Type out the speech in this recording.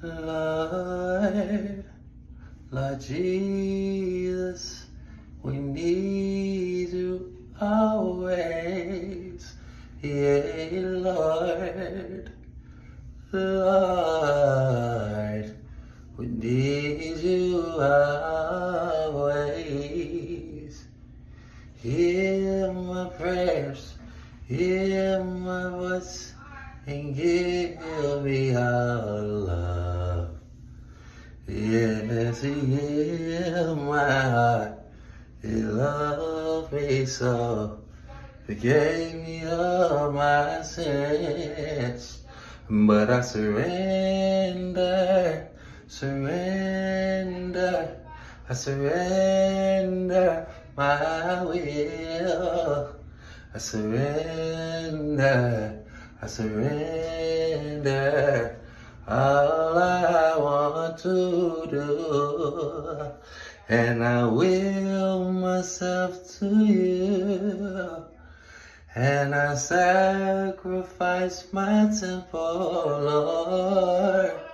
Lord, Lord Jesus, we need you always. Yeah, Lord, Lord, we need you always. Hear my prayers, hear my voice, and give me all love. Yes, hear my heart, he loved me so. Forgave me all my sins, but I surrender, surrender, I surrender my will. I surrender, I surrender all I want to do, and I will myself to you. And I sacrifice my temple, Lord.